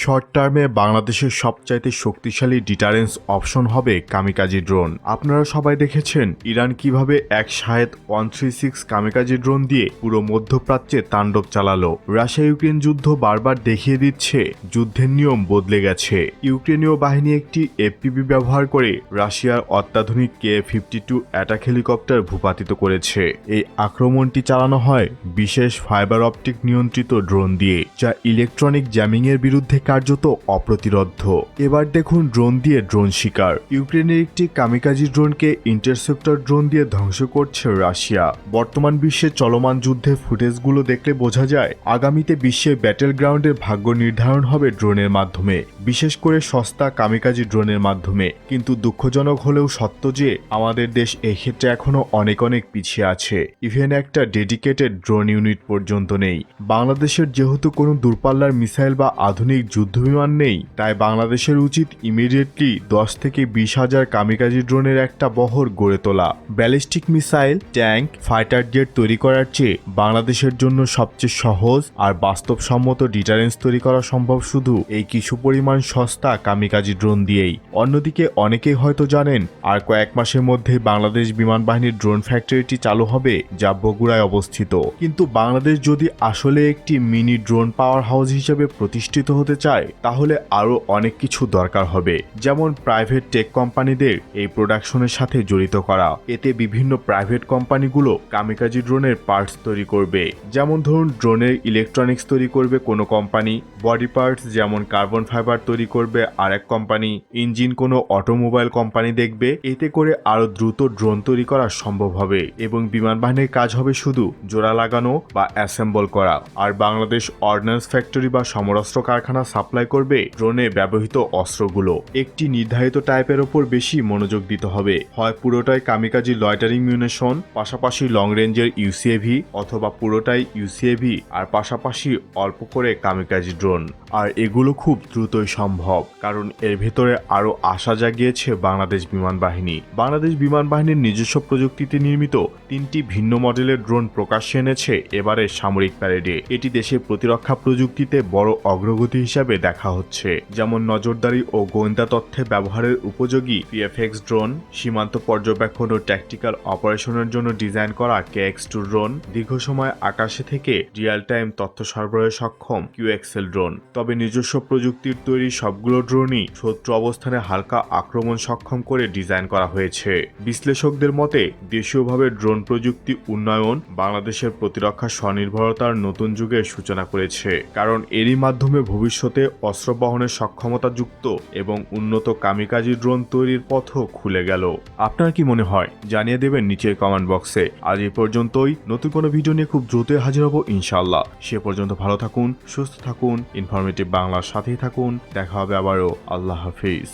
Short টার্মে বাংলাদেশের সবচাইতে শক্তিশালী ডিটারেন্স অপশন হবে কামিকাজি ড্রোন। আপনারা সবাই দেখেছেন ইরান কিভাবে এক শাহেদ 136 কামিকাজি ড্রোন দিয়ে পুরো মধ্যপ্রাচ্যে তাণ্ডব চালালো। রাশিয়া ইউক্রেন যুদ্ধ বারবার দেখিয়ে দিচ্ছে যুদ্ধের নিয়ম বদলে গেছে। ইউক্রেনীয় বাহিনী একটি এফপিভি ব্যবহার করে রাশিয়ার অত্যাধুনিক K-52 অ্যাটাক হেলিকপ্টার ভূপাতিত করেছে। এই আক্রমণটি চালানো হয় বিশেষ ফাইবার অপটিক নিয়ন্ত্রিত ড্রোন দিয়ে, যা ইলেকট্রনিক জ্যামিং এর বিরুদ্ধে কার্যত অপ্রতিরোধ্য। এবার দেখুন ড্রোন দিয়ে ড্রোন শিকার। ইউক্রেনের একটি কামিকাজি ড্রোনকে ইন্টারসেপ্টর ড্রোন দিয়ে ধ্বংস করছে রাশিয়া। বর্তমান বিশ্বে চলমান যুদ্ধের ফুটেজগুলো দেখলে বোঝা যায় আগামীতে বিশ্বের ব্যাটেল গ্রাউন্ডের ভাগ্য নির্ধারণ হবে ড্রোনের মাধ্যমে, বিশেষ করে সস্তা কামিকাজি ড্রোনের মাধ্যমে। কিন্তু দুঃখজনক হলেও সত্য যে আমাদের দেশ এই ক্ষেত্রে এখনো অনেক পিছিয়ে আছে। ইভেন একটা ডেডিকেটেড ড্রোন ইউনিট পর্যন্ত নেই। বাংলাদেশের যেহেতু কোনো দূরপাল্লার মিসাইল বা আধুনিক যুদ্ধবিমান নেই, তাই বাংলাদেশের উচিত ইমিডিয়েটলি 10 থেকে 20 হাজার কামিকাজি ড্রোনের একটা বহর গড়ে তোলা। Ballistic missile, tank, fighter jet তৈরি করার চেয়ে বাংলাদেশের জন্য সবচেয়ে সহজ আর বাস্তবসম্মত ডিটারেন্স তৈরি করা সম্ভব শুধু এই কিছু পরিমাণ সস্তা কামিকাজি ড্রোন দিয়েই। অন্যদিকে অনেকেই হয়তো জানেন আর কয়েক মাসের মধ্যে বাংলাদেশ বিমান বাহিনীর ড্রোন ফ্যাক্টরিটি চালু হবে, যা বগুড়ায় অবস্থিত। কিন্তু বাংলাদেশ যদি আসলে একটি মিনি ড্রোন পাওয়ার হাউস হিসেবে প্রতিষ্ঠিত হতে চায়, তাহলে আরও অনেক কিছু দরকার হবে। যেমন প্রাইভেট টেক কোম্পানিদের এই প্রোডাকশনের সাথে জড়িত করা। এতে বিভিন্ন প্রাইভেট কোম্পানিগুলো কামিকাজি ড্রোনের পার্টস তৈরি করবে। যেমন ধরুন ড্রোনের ইলেকট্রনিক্স তৈরি করবে কোনো কোম্পানি, বডি পার্টস যেমন কার্বন ফাইবার তৈরি করবে আরেক কোম্পানি, ইঞ্জিন কোনো অটোমোবাইল কোম্পানি দেখবে। এতে করে আরও দ্রুত ড্রোন তৈরি করা সম্ভব হবে এবং বিমান বাহিনীর কাজ হবে শুধু জোড়া লাগানো বা অ্যাসেম্বল করা। আর বাংলাদেশ অর্ডিন্যান্স ফ্যাক্টরি বা সমরাস্ত্র কারখানা সাপ্লাই করবে ড্রোনে ব্যবহৃত অস্ত্রগুলো। একটি নির্ধারিত টাইপের ওপর বেশি মনোযোগ দিতে হবে, হয় পুরোটাই কামিকাজি লয়টারিং মিউনিশন, পাশাপাশি লং রেঞ্জের ইউসিএভি, অথবা পুরোটাই ইউসিএভি আর পাশাপাশি অল্প করে কামিকাজি ড্রোন। আর এগুলো খুব দ্রুতই সম্ভব, কারণ এর ভেতরে আরও আশা জাগিয়েছে বাংলাদেশ বিমান বাহিনী। বাংলাদেশ বিমান বাহিনীর নিজস্ব প্রযুক্তিতে নির্মিত 3টি ভিন্ন মডেলের ড্রোন প্রকাশ্যে এনেছে এবারের সামরিক প্যারেডে। এটি দেশের প্রতিরক্ষা প্রযুক্তিতে বড় অগ্রগতি হিসাবে দেখা হচ্ছে। যেমন নজরদারি ও গোয়েন্দা তথ্যে ব্যবহারের উপযোগী পিএফএক্স ড্রোন, সীমান্ত পর্যবেক্ষণ ও ট্যাকটিক্যাল অপারেশনের জন্য ডিজাইন করা KX2 ড্রোন, দীর্ঘ সময় আকাশে থেকে রিয়েল টাইম তথ্য সরবরাহে সক্ষম QXL ড্রোন। তবে নিজস্ব প্রযুক্তির তৈরি সবগুলো ড্রোনই শত্রু অবস্থানে হালকা আক্রমণ সক্ষম করে ডিজাইন করা হয়েছে। বিশ্লেষকদের মতে দেশীয়ভাবে ড্রোন প্রযুক্তি উন্নয়ন বাংলাদেশের প্রতিরক্ষা স্বনির্ভরতার নতুন যুগের সূচনা করেছে, কারণ এরই মাধ্যমে ভবিষ্যতে অস্ত্র বহনের সক্ষমতাযুক্ত এবং উন্নত কামিকাজি ড্রোন তৈরির পথও খুলে গেল। আপনার কি মনে হয় জানিয়ে দেবেন নিচের কমেন্ট বক্সে। আজ এই পর্যন্তই। নতুন কোনো ভিডিও নিয়ে খুব দ্রুতই হাজির হব ইনশাআল্লাহ। সে পর্যন্ত ভালো থাকুন, সুস্থ থাকুন, ইনফরমেটিভ বাংলার সাথেই থাকুন। দেখা হবে আবারও। আল্লাহ হাফিজ।